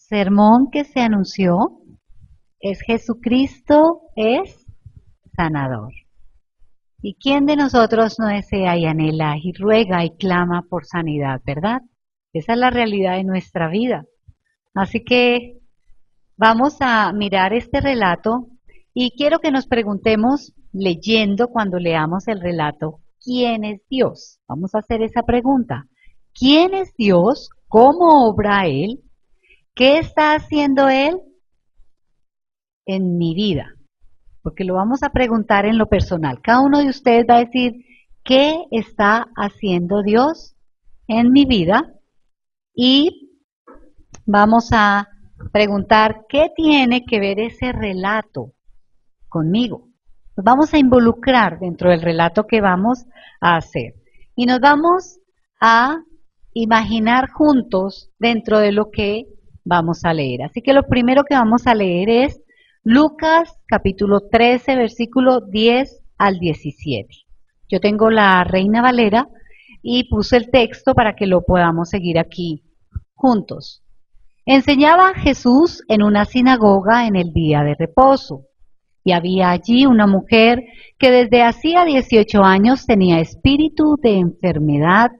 sermón que se anunció es Jesucristo es sanador. ¿Y quién de nosotros no desea y anhela y ruega y clama por sanidad, verdad? Esa es la realidad de nuestra vida. Así que vamos a mirar este relato y quiero que nos preguntemos, leyendo cuando leamos el relato, ¿quién es Dios? Vamos a hacer esa pregunta. ¿Quién es Dios? ¿Cómo obra Él? ¿Qué está haciendo Él en mi vida? Porque lo vamos a preguntar en lo personal. Cada uno de ustedes va a decir, ¿qué está haciendo Dios en mi vida? Y vamos a preguntar, ¿qué tiene que ver ese relato conmigo? Nos vamos a involucrar dentro del relato que vamos a hacer. Y nos vamos a imaginar juntos dentro de lo que vamos a leer. Así que lo primero que vamos a leer es Lucas capítulo 13, versículo 10 al 17. Yo tengo la Reina Valera y puse el texto para que lo podamos seguir aquí juntos. Enseñaba Jesús en una sinagoga en el día de reposo, y había allí una mujer que desde hacía 18 años tenía espíritu de enfermedad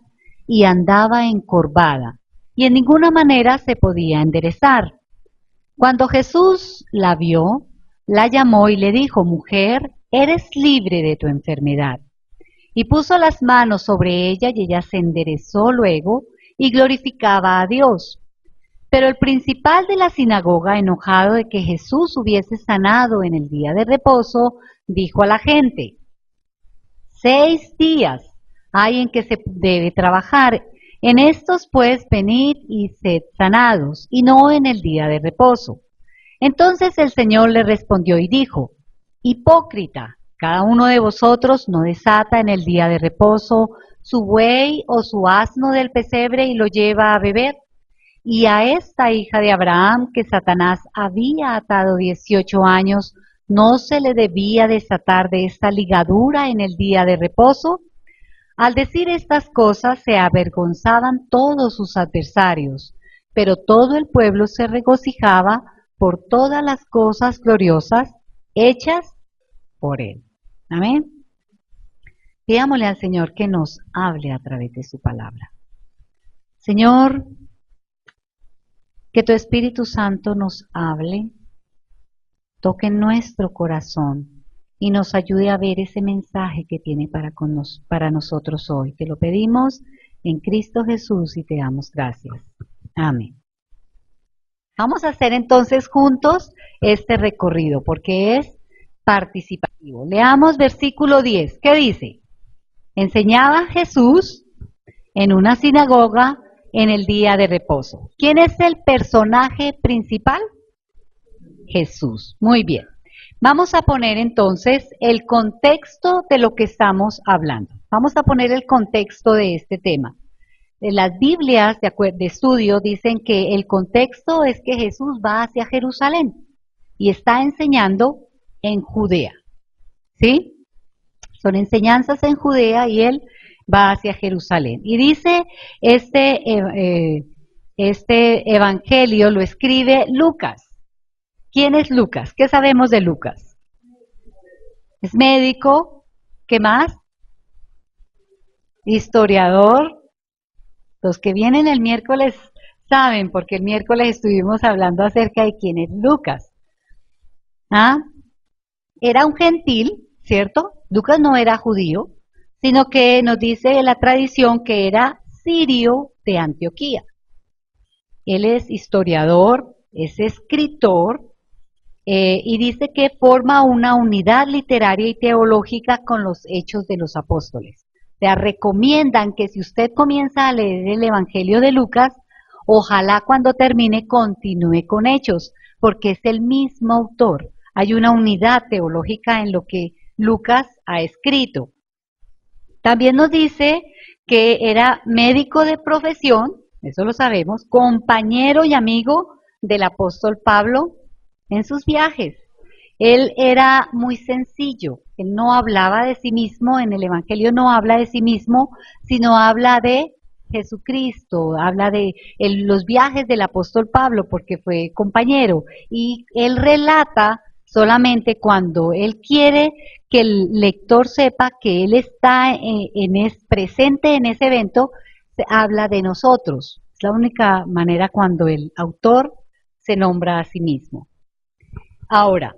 y andaba encorvada, y en ninguna manera se podía enderezar. Cuando Jesús la vio, la llamó y le dijo, mujer, eres libre de tu enfermedad. Y puso las manos sobre ella y ella se enderezó luego y glorificaba a Dios. Pero el principal de la sinagoga, enojado de que Jesús hubiese sanado en el día de reposo, dijo a la gente, 6 días hay en que se debe trabajar. En estos pues venid y sed sanados, y no en el día de reposo. Entonces el Señor le respondió y dijo, hipócrita, cada uno de vosotros no desata en el día de reposo su buey o su asno del pesebre y lo lleva a beber. Y a esta hija de Abraham que Satanás había atado 18 años, ¿no se le debía desatar de esta ligadura en el día de reposo? Al decir estas cosas se avergonzaban todos sus adversarios, pero todo el pueblo se regocijaba por todas las cosas gloriosas hechas por él. Amén. Pidámosle al Señor que nos hable a través de su palabra. Señor, que tu Espíritu Santo nos hable, toque nuestro corazón y nos ayude a ver ese mensaje que tiene para nosotros hoy. Te lo pedimos en Cristo Jesús y te damos gracias. Amén. Vamos a hacer entonces juntos este recorrido porque es participativo. Leamos versículo 10. ¿Qué dice? Enseñaba Jesús en una sinagoga en el día de reposo. ¿Quién es el personaje principal? Jesús. Muy bien. Vamos a poner entonces el contexto de lo que estamos hablando. Vamos a poner el contexto de este tema. Las Biblias de estudio dicen que el contexto es que Jesús va hacia Jerusalén y está enseñando en Judea. ¿Sí? Son enseñanzas en Judea y él va hacia Jerusalén. Y dice, este evangelio lo escribe Lucas. ¿Quién es Lucas? ¿Qué sabemos de Lucas? Es médico. ¿Qué más? Historiador. Los que vienen el miércoles saben, porque el miércoles estuvimos hablando acerca de quién es Lucas. ¿Ah? Era un gentil, ¿cierto? Lucas no era judío, sino que nos dice la tradición que era sirio de Antioquía. Él es historiador, es escritor, y dice que forma una unidad literaria y teológica con los Hechos de los Apóstoles. O sea, recomiendan que si usted comienza a leer el Evangelio de Lucas, ojalá cuando termine continúe con Hechos, porque es el mismo autor. Hay una unidad teológica en lo que Lucas ha escrito. También nos dice que era médico de profesión, eso lo sabemos, compañero y amigo del apóstol Pablo en sus viajes. Él era muy sencillo, él no hablaba de sí mismo, en el Evangelio no habla de sí mismo, sino habla de Jesucristo, habla de los viajes del apóstol Pablo porque fue compañero y él relata solamente cuando él quiere que el lector sepa que él está presente en ese evento, se habla de nosotros. Es la única manera cuando el autor se nombra a sí mismo. Ahora,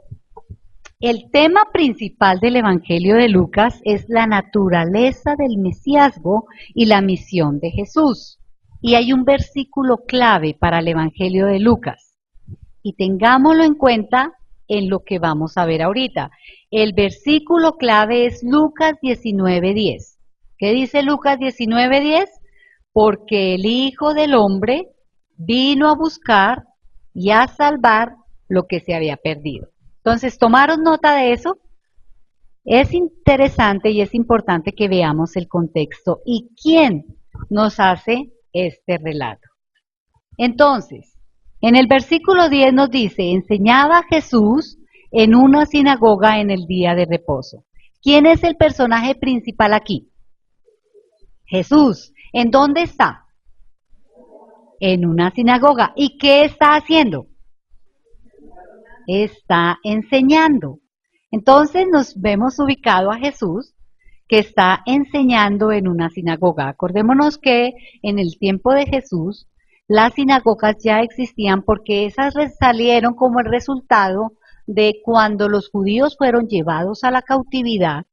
el tema principal del Evangelio de Lucas es la naturaleza del mesiasgo y la misión de Jesús. Y hay un versículo clave para el Evangelio de Lucas. Y tengámoslo en cuenta en lo que vamos a ver ahorita. El versículo clave es Lucas 19:10. ¿Qué dice Lucas 19:10? Porque el Hijo del Hombre vino a buscar y a salvar lo que se había perdido. Entonces, ¿tomaron nota de eso? Es interesante y es importante que veamos el contexto y quién nos hace este relato. Entonces, en el versículo 10 nos dice, enseñaba Jesús en una sinagoga en el día de reposo. ¿Quién es el personaje principal aquí? Jesús. ¿En dónde está? En una sinagoga. ¿Y qué está haciendo? Está enseñando. Entonces nos vemos ubicado a Jesús que está enseñando en una sinagoga. Acordémonos que en el tiempo de Jesús las sinagogas ya existían porque esas salieron como el resultado de cuando los judíos fueron llevados a la cautividad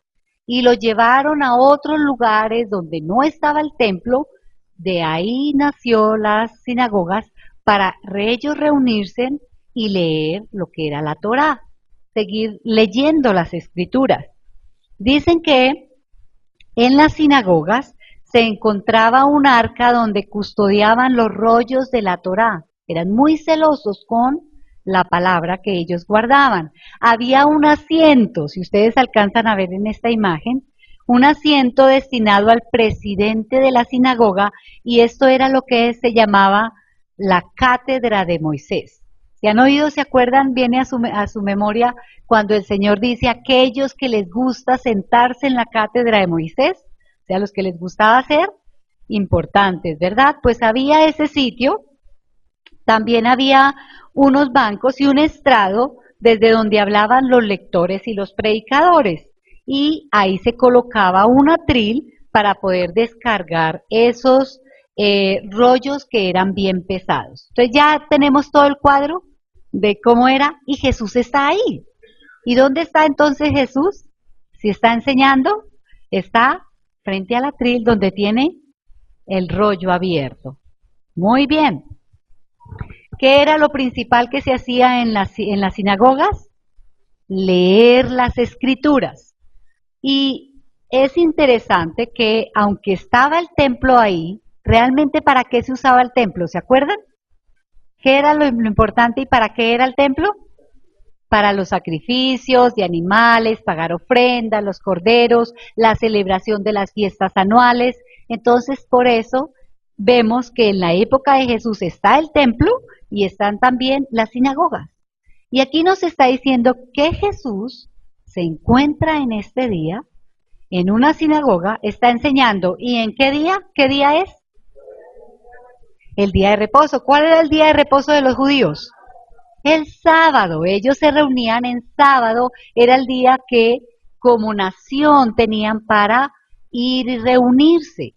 y los llevaron a otros lugares donde no estaba el templo. De ahí nació las sinagogas para ellos reunirse y leer lo que era la Torá, seguir leyendo las escrituras. Dicen que en las sinagogas se encontraba un arca donde custodiaban los rollos de la Torá. Eran muy celosos con la palabra que ellos guardaban. Había un asiento, si ustedes alcanzan a ver en esta imagen, un asiento destinado al presidente de la sinagoga y esto era lo que se llamaba la cátedra de Moisés. ¿Se han oído, se acuerdan? Viene a su memoria cuando el Señor dice aquellos que les gusta sentarse en la cátedra de Moisés, o sea, los que les gustaba ser importantes, ¿verdad? Pues había ese sitio, también había unos bancos y un estrado desde donde hablaban los lectores y los predicadores, y ahí se colocaba un atril para poder descargar esos rollos que eran bien pesados. Entonces ya tenemos todo el cuadro de cómo era y Jesús está ahí. ¿Y dónde está entonces Jesús? Si está enseñando, está frente al atril donde tiene el rollo abierto. Muy bien. ¿Qué era lo principal que se hacía en las sinagogas? Leer las escrituras. Y es interesante que aunque estaba el templo ahí, realmente ¿para qué se usaba el templo? ¿Se acuerdan? ¿Qué era lo importante y para qué era el templo? Para los sacrificios de animales, pagar ofrendas, los corderos, la celebración de las fiestas anuales. Entonces, por eso vemos que en la época de Jesús está el templo y están también las sinagogas. Y aquí nos está diciendo que Jesús se encuentra en este día en una sinagoga, está enseñando. ¿Y en qué día? ¿Qué día es? El día de reposo. ¿Cuál era el día de reposo de los judíos? El sábado. Ellos se reunían en sábado. Era el día que como nación tenían para ir y reunirse,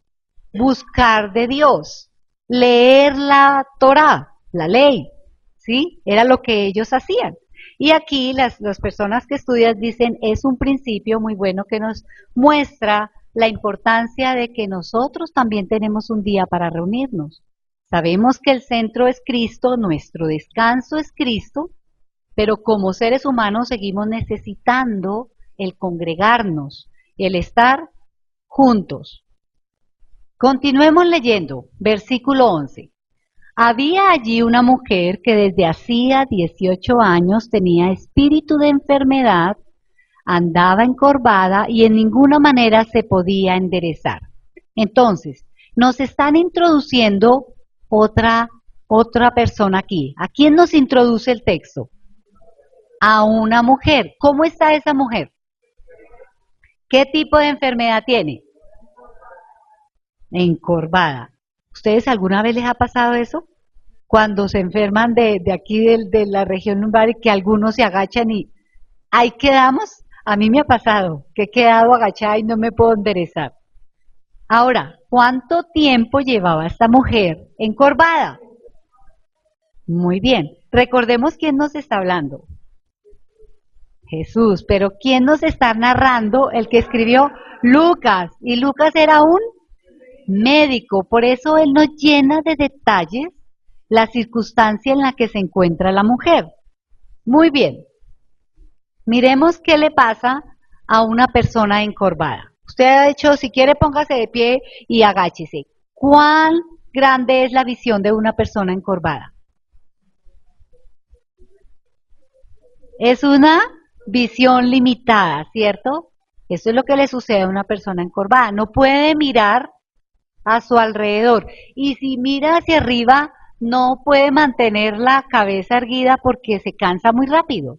buscar de Dios, leer la Torá, la ley, ¿sí? Era lo que ellos hacían. Y aquí las personas que estudian dicen, es un principio muy bueno que nos muestra la importancia de que nosotros también tenemos un día para reunirnos. Sabemos que el centro es Cristo, nuestro descanso es Cristo, pero como seres humanos seguimos necesitando el congregarnos, el estar juntos. Continuemos leyendo, versículo 11. Había allí una mujer que desde hacía 18 años tenía espíritu de enfermedad, andaba encorvada y en ninguna manera se podía enderezar. Entonces, nos están introduciendo otra persona aquí. ¿A quién nos introduce el texto? A una mujer. ¿Cómo está esa mujer? ¿Qué tipo de enfermedad tiene? Encorvada. ¿Ustedes alguna vez les ha pasado eso? Cuando se enferman de aquí de la región lumbar y que algunos se agachan y ahí quedamos. A mí me ha pasado que he quedado agachada y no me puedo enderezar. Ahora, ¿cuánto tiempo llevaba esta mujer encorvada? Muy bien. Recordemos quién nos está hablando. Jesús, pero ¿quién nos está narrando? El que escribió Lucas. Y Lucas era un médico, por eso él nos llena de detalles la circunstancia en la que se encuentra la mujer. Muy bien, miremos qué le pasa a una persona encorvada. Usted ha hecho, si quiere póngase de pie y agáchese. ¿Cuán grande es la visión de una persona encorvada? Es una visión limitada, ¿cierto? Eso es lo que le sucede a una persona encorvada. No puede mirar a su alrededor. Y si mira hacia arriba, no puede mantener la cabeza erguida porque se cansa muy rápido.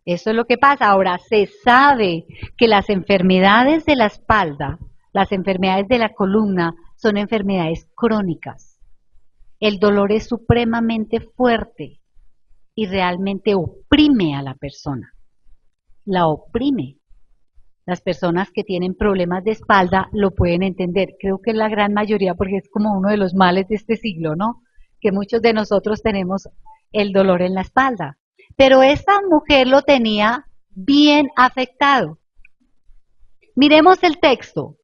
Eso es lo que pasa. Ahora, se sabe que las enfermedades de la espalda, las enfermedades de la columna, son enfermedades crónicas. El dolor es supremamente fuerte y realmente oprime a la persona. La oprime. Las personas que tienen problemas de espalda lo pueden entender. Creo que la gran mayoría, porque es como uno de los males de este siglo, ¿no? Que muchos de nosotros tenemos el dolor en la espalda. Pero esta mujer lo tenía bien afectado. Miremos el texto.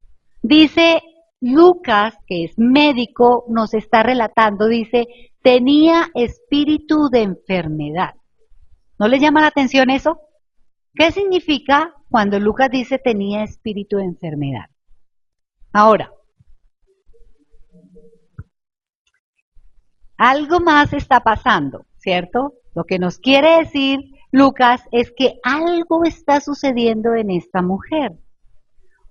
Dice Lucas, que es médico, nos está relatando, dice, tenía espíritu de enfermedad. ¿No le llama la atención eso? ¿Qué significa cuando Lucas dice tenía espíritu de enfermedad? Ahora, algo más está pasando, ¿cierto? Lo que nos quiere decir Lucas es que algo está sucediendo en esta mujer.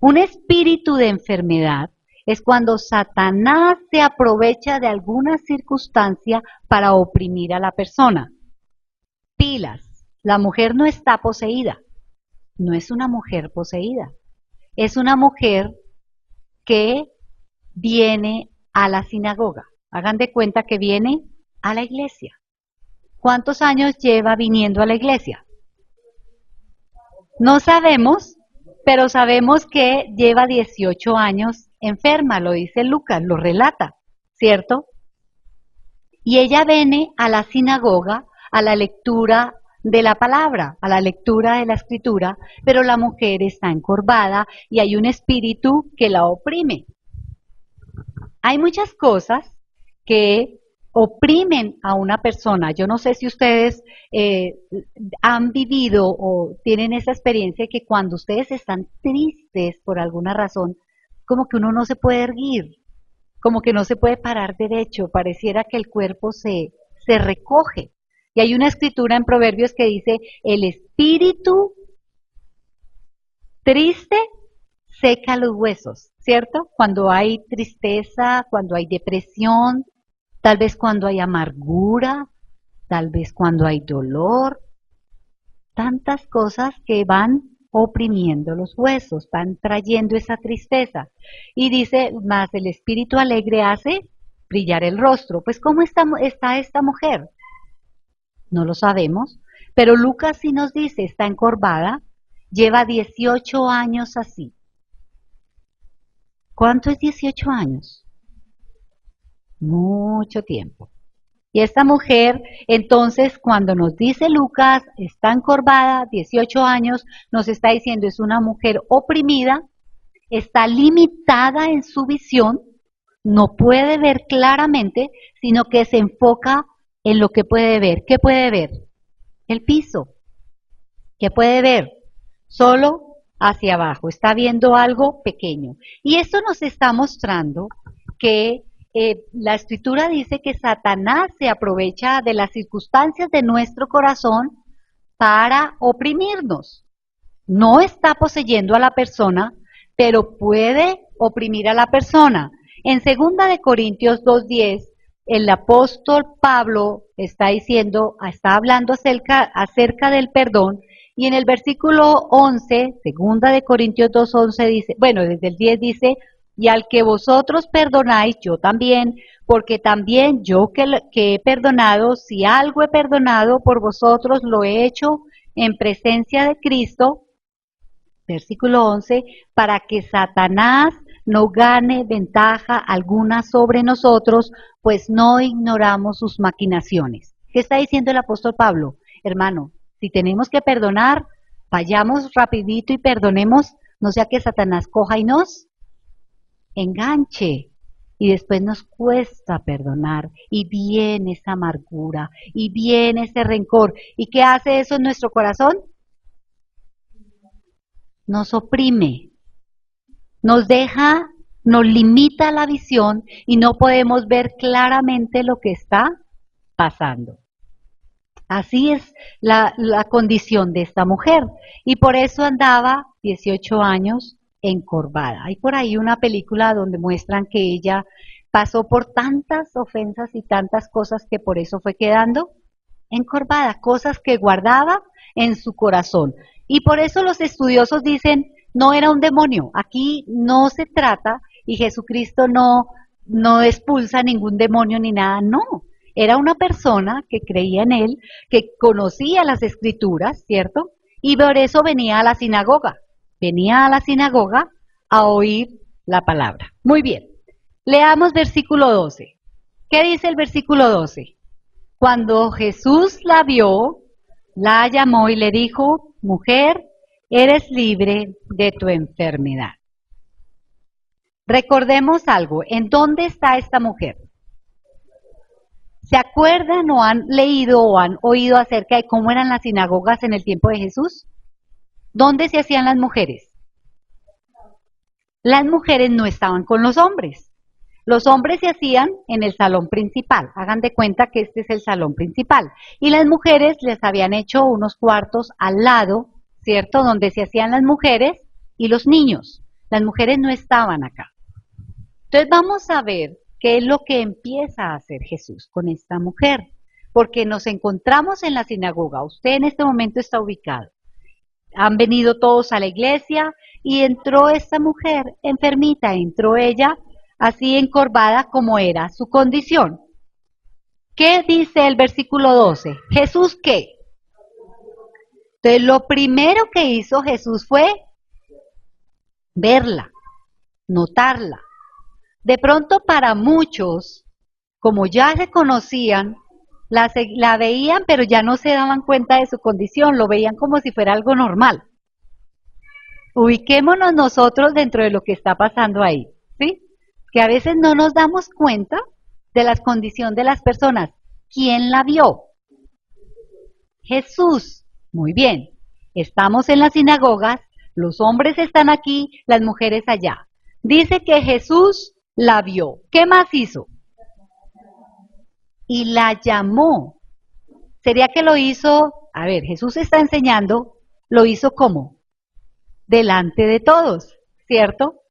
Un espíritu de enfermedad es cuando Satanás se aprovecha de alguna circunstancia para oprimir a la persona. Pilas. La mujer no está poseída, no es una mujer poseída, es una mujer que viene a la sinagoga. Hagan de cuenta que viene a la iglesia. ¿Cuántos años lleva viniendo a la iglesia? No sabemos, pero sabemos que lleva 18 años enferma, lo dice Lucas, lo relata, ¿cierto? Y ella viene a la sinagoga, a la lectura de la palabra, a la lectura de la escritura, pero la mujer está encorvada y hay un espíritu que la oprime. Hay muchas cosas que oprimen a una persona. Yo no sé si ustedes han vivido o tienen esa experiencia que cuando ustedes están tristes por alguna razón, como que uno no se puede erguir, como que no se puede parar derecho, pareciera que el cuerpo se recoge. Y hay una escritura en Proverbios que dice, el espíritu triste seca los huesos, ¿cierto? Cuando hay tristeza, cuando hay depresión, tal vez cuando hay amargura, tal vez cuando hay dolor, tantas cosas que van oprimiendo los huesos, van trayendo esa tristeza. Y dice, más el espíritu alegre hace brillar el rostro. Pues ¿cómo está esta mujer? No lo sabemos, pero Lucas sí nos dice, está encorvada, lleva 18 años así. ¿Cuánto es 18 años? Mucho tiempo. Y esta mujer, entonces, cuando nos dice Lucas, está encorvada, 18 años, nos está diciendo, es una mujer oprimida, está limitada en su visión, no puede ver claramente, sino que se enfoca en lo que puede ver. ¿Qué puede ver? El piso. ¿Qué puede ver? Solo hacia abajo. Está viendo algo pequeño. Y esto nos está mostrando que la escritura dice que Satanás se aprovecha de las circunstancias de nuestro corazón para oprimirnos. No está poseyendo a la persona, pero puede oprimir a la persona. En 2 Corintios 2:10, el apóstol Pablo está diciendo, está hablando acerca del perdón, y en el versículo 11, 2 Corintios 2:11 dice, bueno, desde el 10 dice, y al que vosotros perdonáis, yo también, porque también yo que he perdonado, si algo he perdonado por vosotros, lo he hecho en presencia de Cristo, versículo 11, para que Satanás no gane ventaja alguna sobre nosotros, pues no ignoramos sus maquinaciones. ¿Qué está diciendo el apóstol Pablo? Hermano, si tenemos que perdonar, vayamos rapidito y perdonemos, no sea que Satanás coja y nos enganche. Y después nos cuesta perdonar, y viene esa amargura, y viene ese rencor. ¿Y qué hace eso en nuestro corazón? Nos oprime, nos deja, nos limita la visión y no podemos ver claramente lo que está pasando. Así es la condición de esta mujer y por eso andaba 18 años encorvada. Hay por ahí una película donde muestran que ella pasó por tantas ofensas y tantas cosas que por eso fue quedando encorvada, cosas que guardaba en su corazón. Y por eso los estudiosos dicen, no era un demonio, aquí no se trata y Jesucristo no expulsa ningún demonio ni nada, no. Era una persona que creía en él, que conocía las escrituras, ¿cierto? Y por eso venía a la sinagoga. Venía a la sinagoga a oír la palabra. Muy bien. Leamos versículo 12. ¿Qué dice el versículo 12? Cuando Jesús la vio, la llamó y le dijo, mujer, eres libre de tu enfermedad. Recordemos algo, ¿en dónde está esta mujer? ¿Se acuerdan o han leído o han oído acerca de cómo eran las sinagogas en el tiempo de Jesús? ¿Dónde se hacían las mujeres? Las mujeres no estaban con los hombres. Los hombres se hacían en el salón principal. Hagan de cuenta que este es el salón principal. Y las mujeres les habían hecho unos cuartos al lado, ¿cierto? Donde se hacían las mujeres y los niños. Las mujeres no estaban acá. Entonces vamos a ver qué es lo que empieza a hacer Jesús con esta mujer. Porque nos encontramos en la sinagoga. Usted en este momento está ubicado. Han venido todos a la iglesia y entró esta mujer enfermita. Entró ella así encorvada como era su condición. ¿Qué dice el versículo 12? ¿Jesús qué? Entonces lo primero que hizo Jesús fue verla, notarla. De pronto para muchos, como ya se conocían, la veían pero ya no se daban cuenta de su condición, lo veían como si fuera algo normal. Ubiquémonos nosotros dentro de lo que está pasando ahí, ¿sí? Que a veces no nos damos cuenta de la condición de las personas. ¿Quién la vio? Jesús. Muy bien. Estamos en las sinagogas, los hombres están aquí, las mujeres allá. Dice que Jesús la vio. ¿Qué más hizo? Y la llamó. ¿Sería que lo hizo? A ver, Jesús está enseñando, ¿lo hizo cómo? Delante de todos, ¿cierto?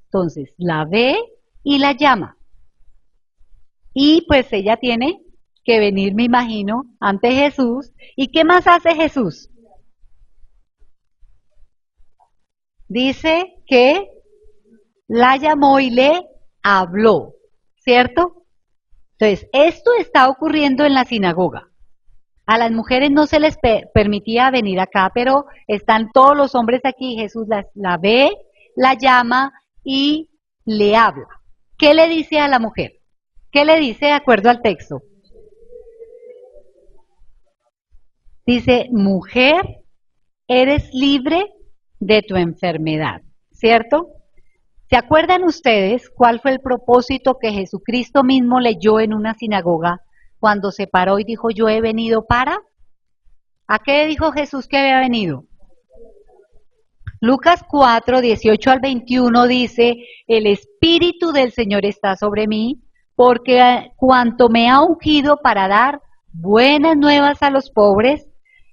Entonces, la ve y la llama. Y pues ella tiene que venir, me imagino, ante Jesús. ¿Y qué más hace Jesús? Dice que la llamó y le habló, ¿cierto? Entonces, esto está ocurriendo en la sinagoga. A las mujeres no se les permitía venir acá, pero están todos los hombres aquí. Jesús la ve, la llama y le habla. ¿Qué le dice a la mujer? ¿Qué le dice de acuerdo al texto? Dice, mujer, eres libre de tu enfermedad, ¿cierto? ¿Se acuerdan ustedes cuál fue el propósito que Jesucristo mismo leyó en una sinagoga cuando se paró y dijo, yo he venido para? ¿A qué dijo Jesús que había venido? Lucas 4, 18 al 21 dice, el Espíritu del Señor está sobre mí, porque cuanto me ha ungido para dar buenas nuevas a los pobres,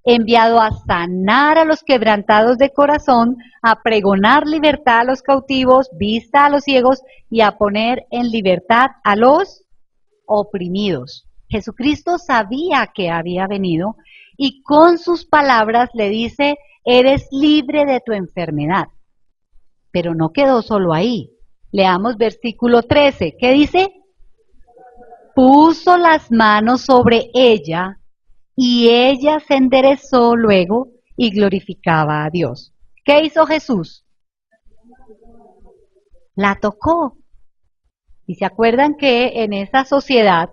enviado a sanar a los quebrantados de corazón, a pregonar libertad a los cautivos, vista a los ciegos y a poner en libertad a los oprimidos. Jesucristo sabía que había venido y con sus palabras le dice, eres libre de tu enfermedad. Pero no quedó solo ahí. Leamos versículo 13. ¿Qué dice? Puso las manos sobre ella y ella se enderezó luego y glorificaba a Dios. ¿Qué hizo Jesús? La tocó. Y se acuerdan que en esa sociedad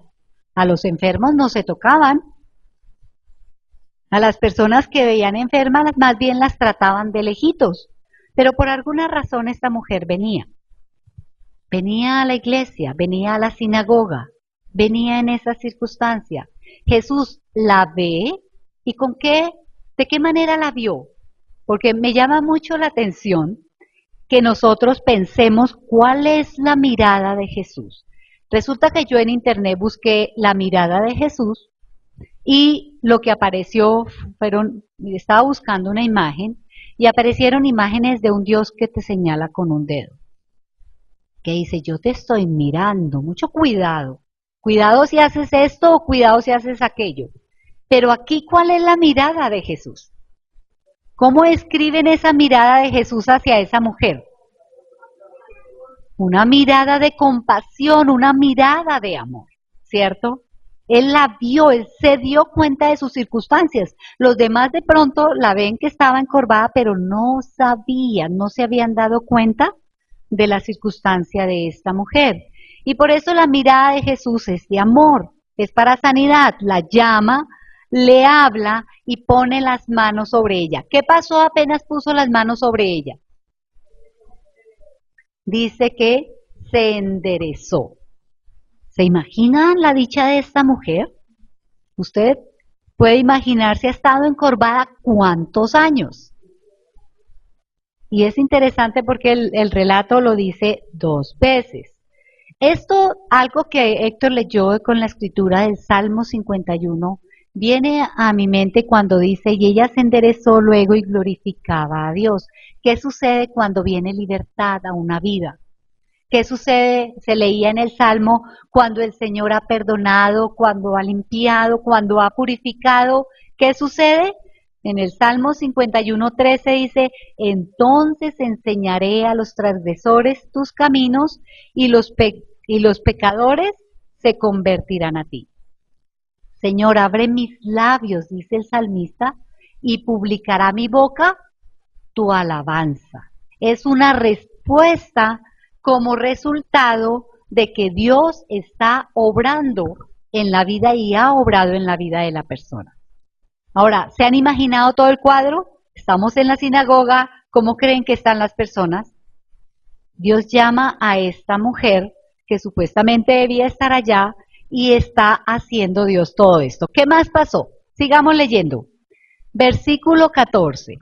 a los enfermos no se tocaban. A las personas que veían enfermas más bien las trataban de lejitos. Pero por alguna razón esta mujer venía. Venía a la iglesia, venía a la sinagoga, venía en esa circunstancia. Jesús la ve y ¿de qué manera la vio? Porque me llama mucho la atención que nosotros pensemos cuál es la mirada de Jesús. Resulta que yo en internet busqué la mirada de Jesús y lo que apareció estaba buscando una imagen y aparecieron imágenes de un Dios que te señala con un dedo. Que dice, yo te estoy mirando, mucho cuidado. Cuidado si haces esto o cuidado si haces aquello. Pero aquí, ¿cuál es la mirada de Jesús? ¿Cómo escriben esa mirada de Jesús hacia esa mujer? Una mirada de compasión, una mirada de amor, ¿cierto? Él la vio, él se dio cuenta de sus circunstancias. Los demás de pronto la ven que estaba encorvada, pero no sabían, no se habían dado cuenta de la circunstancia de esta mujer. Y por eso la mirada de Jesús es de amor, es para sanidad. La llama, le habla y pone las manos sobre ella. ¿Qué pasó apenas puso las manos sobre ella? Dice que se enderezó. ¿Se imaginan la dicha de esta mujer? Usted puede imaginar si ha estado encorvada cuántos años. Y es interesante porque el relato lo dice 2 veces. Esto, algo que Héctor leyó con la escritura del Salmo 51, viene a mi mente cuando dice, y ella se enderezó luego y glorificaba a Dios. ¿Qué sucede cuando viene libertad a una vida? ¿Qué sucede? Se leía en el Salmo cuando el Señor ha perdonado, cuando ha limpiado, cuando ha purificado. ¿Qué sucede? En el Salmo 51:13 dice, entonces enseñaré a los transgresores tus caminos y los pecadores se convertirán a ti. Señor, abre mis labios, dice el salmista, y publicará mi boca tu alabanza. Es una respuesta como resultado de que Dios está obrando en la vida y ha obrado en la vida de la persona. Ahora, ¿se han imaginado todo el cuadro? Estamos en la sinagoga, ¿cómo creen que están las personas? Dios llama a esta mujer que supuestamente debía estar allá y está haciendo Dios todo esto. ¿Qué más pasó? Sigamos leyendo. Versículo 14.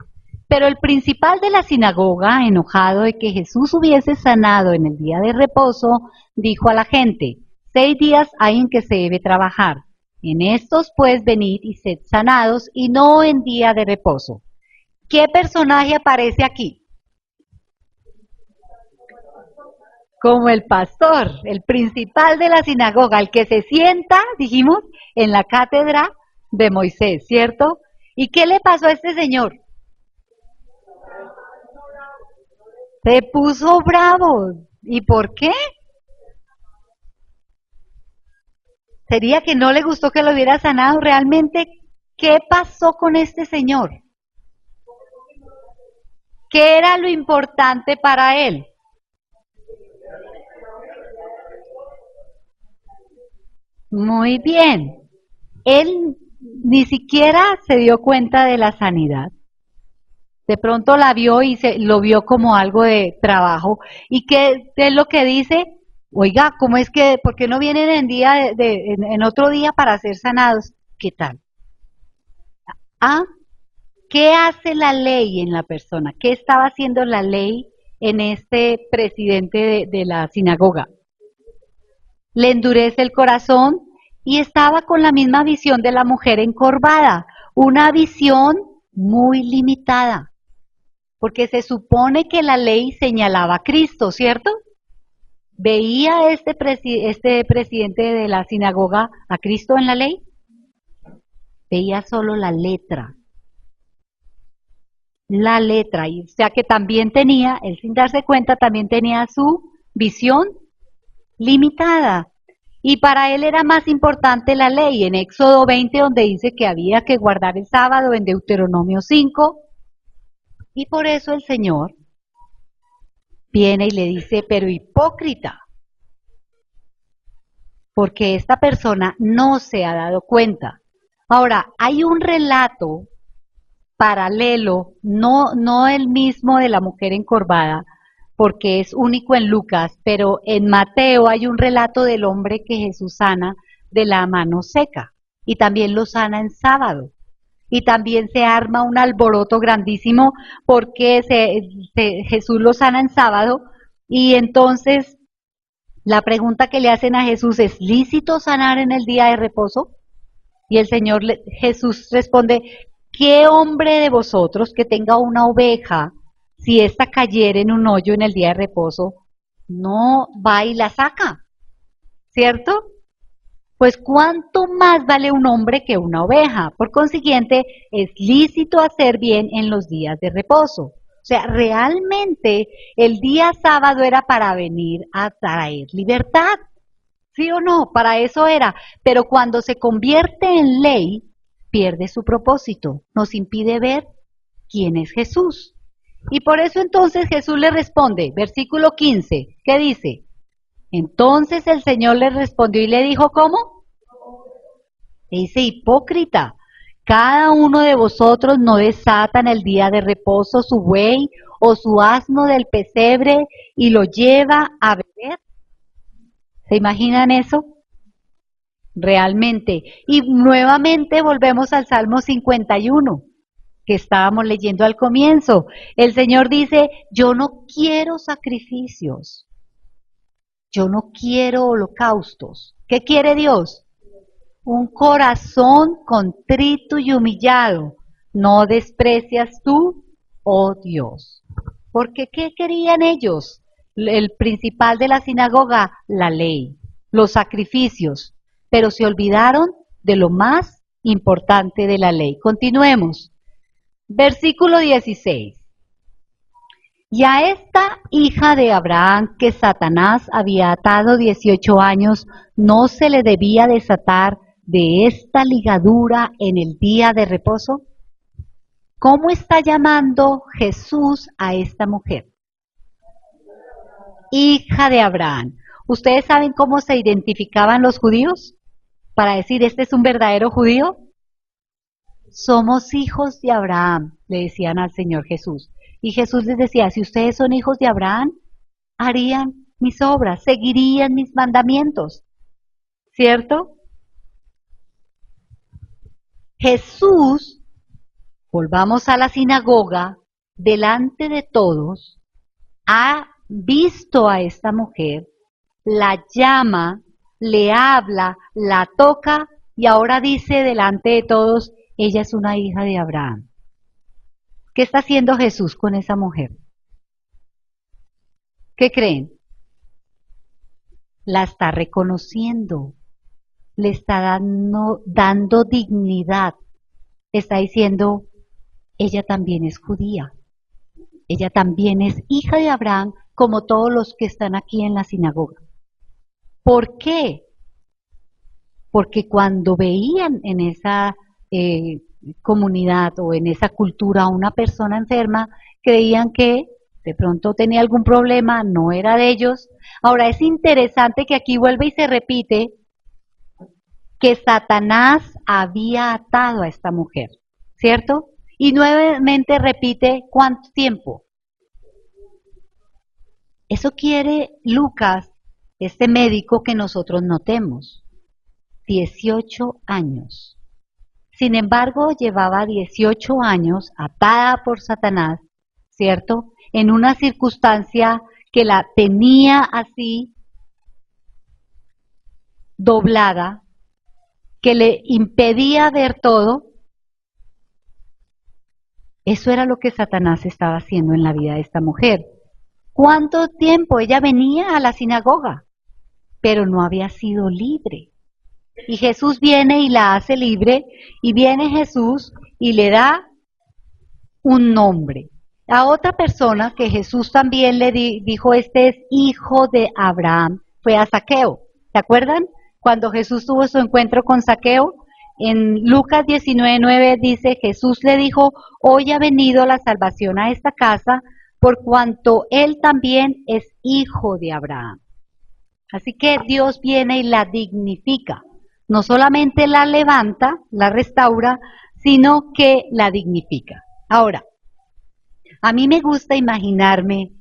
Pero el principal de la sinagoga, enojado de que Jesús hubiese sanado en el día de reposo, dijo a la gente, 6 días hay en que se debe trabajar. En estos pues venid y sed sanados y no en día de reposo. ¿Qué personaje aparece aquí? Como el pastor, el principal de la sinagoga, el que se sienta, dijimos, en la cátedra de Moisés, ¿cierto? ¿Y qué le pasó a este señor? Se puso bravo. ¿Y por qué? ¿Sería que no le gustó que lo hubiera sanado? Realmente, ¿qué pasó con este señor? ¿Qué era lo importante para él? Muy bien. Él ni siquiera se dio cuenta de la sanidad. De pronto la vio y lo vio como algo de trabajo. ¿Y qué es lo que dice? Oiga, ¿cómo es que, por qué no vienen en otro día para ser sanados? ¿Qué tal? Ah, ¿qué hace la ley en la persona? ¿Qué estaba haciendo la ley en este presidente de la sinagoga? Le endurece el corazón y estaba con la misma visión de la mujer encorvada, una visión muy limitada, porque se supone que la ley señalaba a Cristo, ¿cierto? ¿Veía este presidente de la sinagoga a Cristo en la ley? Veía solo la letra, y o sea que también tenía, él sin darse cuenta, también tenía su visión limitada. Y para él era más importante la ley en Éxodo 20, donde dice que había que guardar el sábado, en Deuteronomio 5. Y por eso el Señor viene y le dice, pero hipócrita, porque esta persona no se ha dado cuenta. Ahora, hay un relato paralelo, no el mismo de la mujer encorvada, porque es único en Lucas, pero en Mateo hay un relato del hombre que Jesús sana de la mano seca, y también lo sana en sábado. Y también se arma un alboroto grandísimo porque Jesús lo sana en sábado, y entonces la pregunta que le hacen a Jesús es, ¿lícito sanar en el día de reposo? Y el Señor Jesús responde, ¿qué hombre de vosotros que tenga una oveja, si ésta cayere en un hoyo en el día de reposo, no va y la saca? ¿Cierto? Pues ¿cuánto más vale un hombre que una oveja? Por consiguiente, es lícito hacer bien en los días de reposo. O sea, realmente el día sábado era para venir a traer libertad. ¿Sí o no? Para eso era. Pero cuando se convierte en ley, pierde su propósito. Nos impide ver quién es Jesús. Y por eso entonces Jesús le responde, versículo 15, ¿qué dice? Entonces el Señor le respondió y le dijo, ¿cómo? Le dice, hipócrita, cada uno de vosotros no desata en el día de reposo su buey o su asno del pesebre y lo lleva a beber. ¿Se imaginan eso? Realmente. Y nuevamente volvemos al Salmo 51, que estábamos leyendo al comienzo. El Señor dice, yo no quiero sacrificios, yo no quiero holocaustos. ¿Qué quiere Dios? Un corazón contrito y humillado. No desprecias tú, oh Dios. Porque ¿qué querían ellos? El principal de la sinagoga, la ley, los sacrificios, pero se olvidaron de lo más importante de la ley. Continuemos. Versículo 16. Y a esta hija de Abraham que Satanás había atado 18 años, no se le debía desatar de esta ligadura en el día de reposo. ¿Cómo está llamando Jesús a esta mujer? Hija de Abraham. ¿Ustedes saben cómo se identificaban los judíos? Para decir, ¿este es un verdadero judío? Somos hijos de Abraham, le decían al Señor Jesús. Y Jesús les decía, si ustedes son hijos de Abraham, harían mis obras, seguirían mis mandamientos. ¿Cierto? Jesús, volvamos a la sinagoga, delante de todos, ha visto a esta mujer, la llama, le habla, la toca y ahora dice delante de todos, ella es una hija de Abraham. ¿Qué está haciendo Jesús con esa mujer? ¿Qué creen? La está reconociendo, le está dando dignidad, está diciendo, ella también es judía, ella también es hija de Abraham, como todos los que están aquí en la sinagoga. ¿Por qué? Porque cuando veían en esa comunidad o en esa cultura a una persona enferma, creían que de pronto tenía algún problema, no era de ellos. Ahora es interesante que aquí vuelve y se repite que Satanás había atado a esta mujer, ¿cierto? Y nuevamente repite, ¿cuánto tiempo? Eso quiere Lucas, este médico, que nosotros notemos. 18 años. Sin embargo, llevaba 18 años atada por Satanás, ¿cierto? En una circunstancia que la tenía así doblada, que le impedía ver todo. Eso era lo que Satanás estaba haciendo en la vida de esta mujer. ¿Cuánto tiempo? Ella venía a la sinagoga, pero no había sido libre. Y Jesús viene y la hace libre, y viene Jesús y le da un nombre. A otra persona que Jesús también le dijo, este es hijo de Abraham, fue a Zaqueo. ¿Se acuerdan? Cuando Jesús tuvo su encuentro con Zaqueo, en Lucas 19:9 dice, Jesús le dijo, hoy ha venido la salvación a esta casa, por cuanto él también es hijo de Abraham. Así que Dios viene y la dignifica. No solamente la levanta, la restaura, sino que la dignifica. Ahora, a mí me gusta imaginarme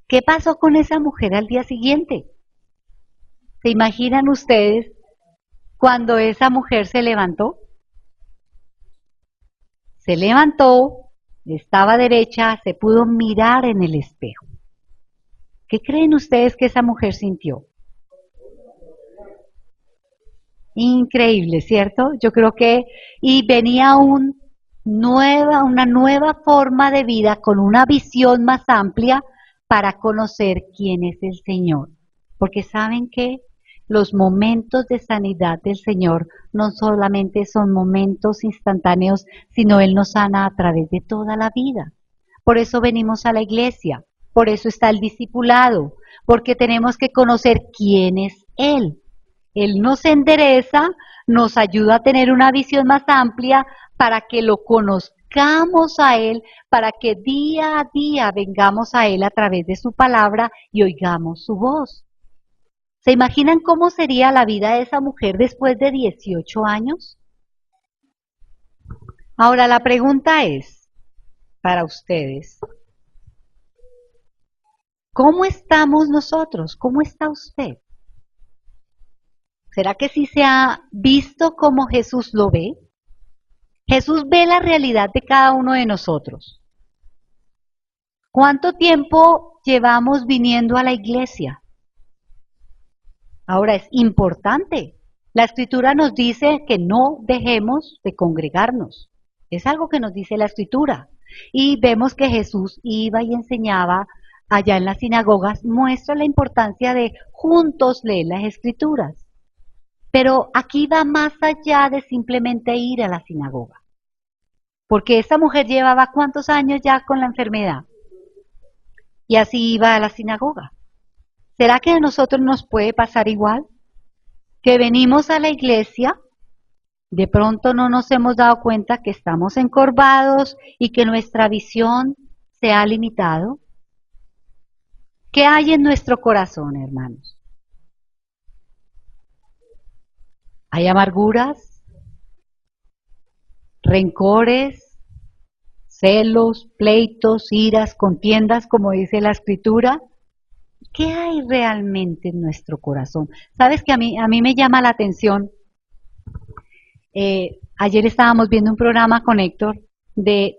qué pasó con esa mujer al día siguiente. ¿Se imaginan ustedes cuando esa mujer se levantó? Se levantó, estaba derecha, se pudo mirar en el espejo. ¿Qué creen ustedes que esa mujer sintió? Increíble, ¿cierto? Yo creo que y venía una nueva forma de vida con una visión más amplia para conocer quién es el Señor. Porque saben que los momentos de sanidad del Señor no solamente son momentos instantáneos, sino Él nos sana a través de toda la vida. Por eso venimos a la iglesia, por eso está el discipulado, porque tenemos que conocer quién es Él. Él nos endereza, nos ayuda a tener una visión más amplia para que lo conozcamos a Él, para que día a día vengamos a Él a través de su palabra y oigamos su voz. ¿Se imaginan cómo sería la vida de esa mujer después de 18 años? Ahora la pregunta es, para ustedes, ¿cómo estamos nosotros? ¿Cómo está usted? ¿Será que sí se ha visto como Jesús lo ve? Jesús ve la realidad de cada uno de nosotros. ¿Cuánto tiempo llevamos viniendo a la iglesia? Ahora es importante. La Escritura nos dice que no dejemos de congregarnos. Es algo que nos dice la Escritura. Y vemos que Jesús iba y enseñaba allá en las sinagogas, muestra la importancia de juntos leer las Escrituras. Pero aquí va más allá de simplemente ir a la sinagoga. Porque esta mujer llevaba ¿cuántos años ya con la enfermedad? Y así iba a la sinagoga. ¿Será que a nosotros nos puede pasar igual? Que venimos a la iglesia, de pronto no nos hemos dado cuenta que estamos encorvados y que nuestra visión se ha limitado. ¿Qué hay en nuestro corazón, hermanos? Hay amarguras, rencores, celos, pleitos, iras, contiendas, como dice la Escritura. ¿Qué hay realmente en nuestro corazón? Sabes que a mí me llama la atención. Ayer estábamos viendo un programa con Héctor de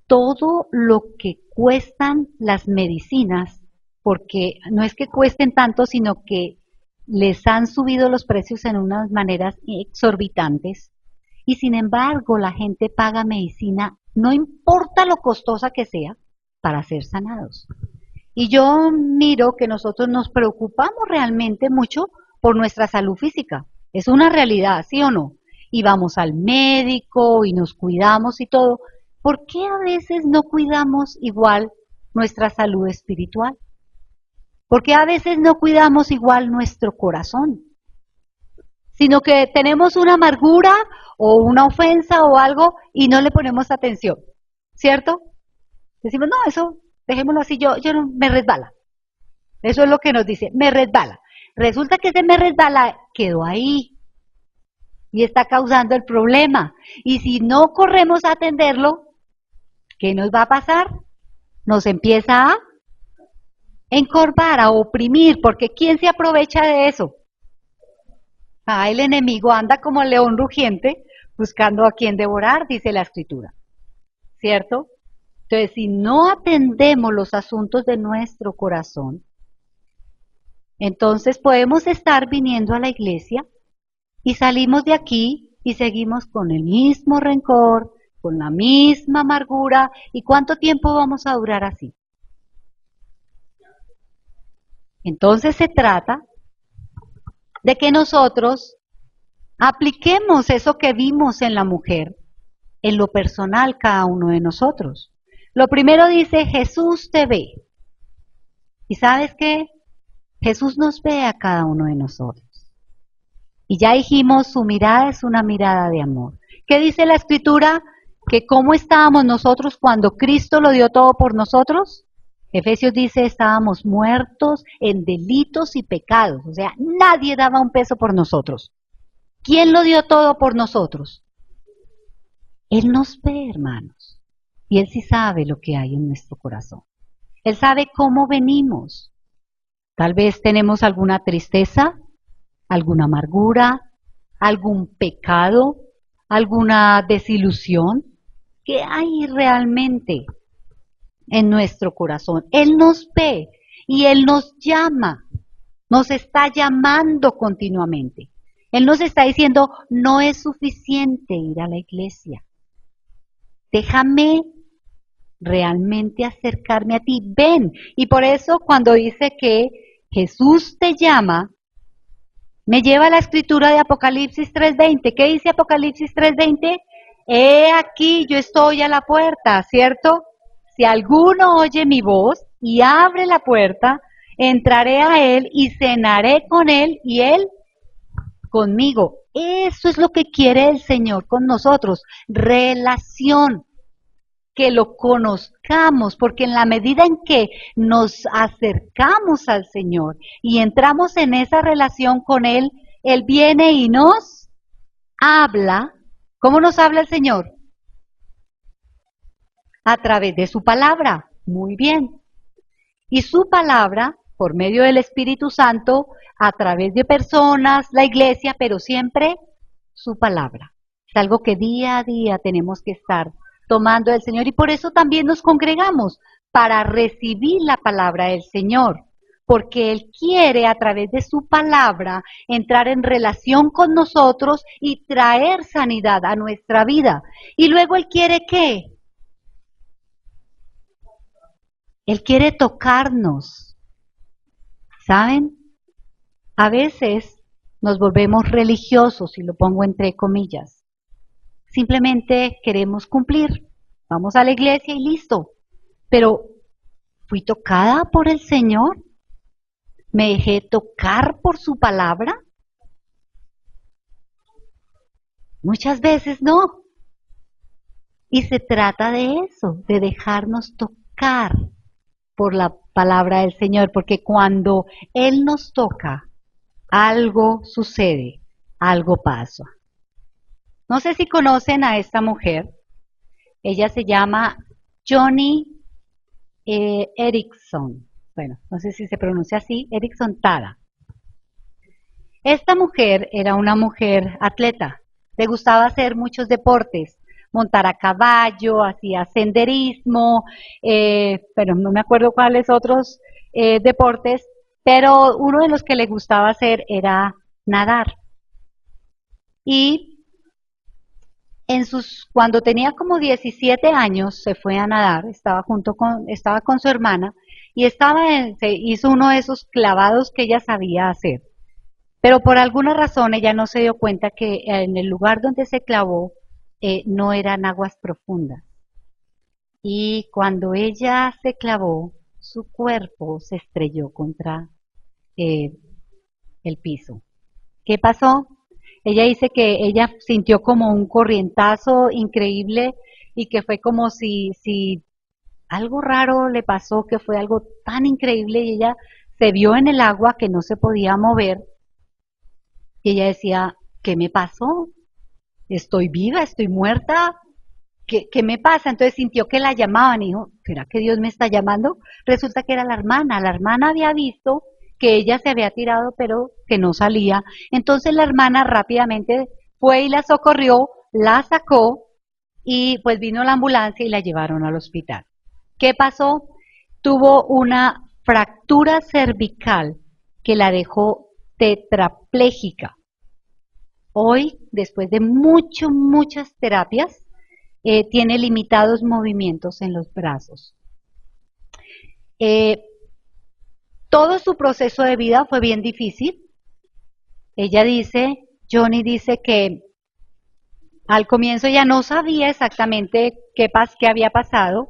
todo lo que cuestan las medicinas, porque no es que cuesten tanto, sino que les han subido los precios en unas maneras exorbitantes y sin embargo la gente paga medicina, no importa lo costosa que sea, para ser sanados. Y yo miro que nosotros nos preocupamos realmente mucho por nuestra salud física. Es una realidad, ¿sí o no? Y vamos al médico y nos cuidamos y todo. ¿Por qué a veces no cuidamos igual nuestra salud espiritual? ¿Por qué a veces no cuidamos igual nuestro corazón? Sino que tenemos una amargura o una ofensa o algo y no le ponemos atención, ¿cierto? Decimos, no, eso, dejémoslo así, yo no, me resbala. Eso es lo que nos dice, me resbala. Resulta que ese me resbala quedó ahí y está causando el problema. Y si no corremos a atenderlo, ¿qué nos va a pasar? Nos empieza a encorvar, a oprimir, porque ¿quién se aprovecha de eso? El enemigo anda como león rugiente buscando a quien devorar, dice la Escritura, ¿cierto? Entonces, si no atendemos los asuntos de nuestro corazón, entonces podemos estar viniendo a la iglesia y salimos de aquí y seguimos con el mismo rencor, con la misma amargura. ¿Y cuánto tiempo vamos a durar así? Entonces se trata de que nosotros apliquemos eso que vimos en la mujer, en lo personal cada uno de nosotros. Lo primero dice, Jesús te ve. ¿Y sabes qué? Jesús nos ve a cada uno de nosotros. Y ya dijimos, su mirada es una mirada de amor. ¿Qué dice la Escritura? Que cómo estábamos nosotros cuando Cristo lo dio todo por nosotros. Efesios dice, estábamos muertos en delitos y pecados. O sea, nadie daba un peso por nosotros. ¿Quién lo dio todo por nosotros? Él nos ve, hermanos. Y Él sí sabe lo que hay en nuestro corazón. Él sabe cómo venimos. Tal vez tenemos alguna tristeza, alguna amargura, algún pecado, alguna desilusión. ¿Qué hay realmente en nuestro corazón? Él nos ve y Él nos llama, nos está llamando continuamente. Él nos está diciendo, no es suficiente ir a la iglesia. Déjame realmente acercarme a ti, ven. Y por eso cuando dice que Jesús te llama, me lleva a la escritura de Apocalipsis 3:20. ¿Qué dice Apocalipsis 3:20? He aquí, yo estoy a la puerta, ¿cierto? Si alguno oye mi voz y abre la puerta, entraré a él y cenaré con él y él conmigo. Eso es lo que quiere el Señor con nosotros, relación, que lo conozcamos, porque en la medida en que nos acercamos al Señor y entramos en esa relación con Él, Él viene y nos habla. ¿Cómo nos habla el Señor? A través de su palabra. Muy bien. Y su palabra, por medio del Espíritu Santo, a través de personas, la iglesia, pero siempre su palabra. Es algo que día a día tenemos que estar tomando del Señor y por eso también nos congregamos, para recibir la palabra del Señor, porque Él quiere a través de su palabra entrar en relación con nosotros y traer sanidad a nuestra vida. Y luego Él quiere ¿qué? Él quiere tocarnos, ¿saben? A veces nos volvemos religiosos, y lo pongo entre comillas. Simplemente queremos cumplir. Vamos a la iglesia y listo. Pero, ¿fui tocada por el Señor? ¿Me dejé tocar por su palabra? Muchas veces no. Y se trata de eso, de dejarnos tocar por la palabra del Señor, porque cuando Él nos toca, algo sucede, algo pasa. No sé si conocen a esta mujer. Ella se llama Joni Eareckson. Bueno, no sé si se pronuncia así, Eareckson Tada. Esta mujer era una mujer atleta. Le gustaba hacer muchos deportes, montar a caballo, hacía senderismo, pero no me acuerdo cuáles otros deportes, pero uno de los que le gustaba hacer era nadar. Y cuando tenía como 17 años se fue a nadar, estaba con su hermana y se hizo uno de esos clavados que ella sabía hacer. Pero por alguna razón ella no se dio cuenta que en el lugar donde se clavó no eran aguas profundas. Y cuando ella se clavó, su cuerpo se estrelló contra el piso. ¿Qué pasó? Ella dice que ella sintió como un corrientazo increíble y que fue como si algo raro le pasó, que fue algo tan increíble y ella se vio en el agua que no se podía mover y ella decía, ¿qué me pasó? ¿Estoy viva? ¿Estoy muerta? ¿Qué me pasa? Entonces sintió que la llamaban y dijo, ¿será que Dios me está llamando? Resulta que era la hermana había visto que ella se había tirado pero que no salía. Entonces la hermana rápidamente fue y la socorrió, la sacó y pues vino la ambulancia y la llevaron al hospital. ¿Qué pasó? Tuvo una fractura cervical que la dejó tetrapléjica. Hoy, después de muchas terapias, tiene limitados movimientos en los brazos. Todo su proceso de vida fue bien difícil. Joni dice que al comienzo ella no sabía exactamente qué había pasado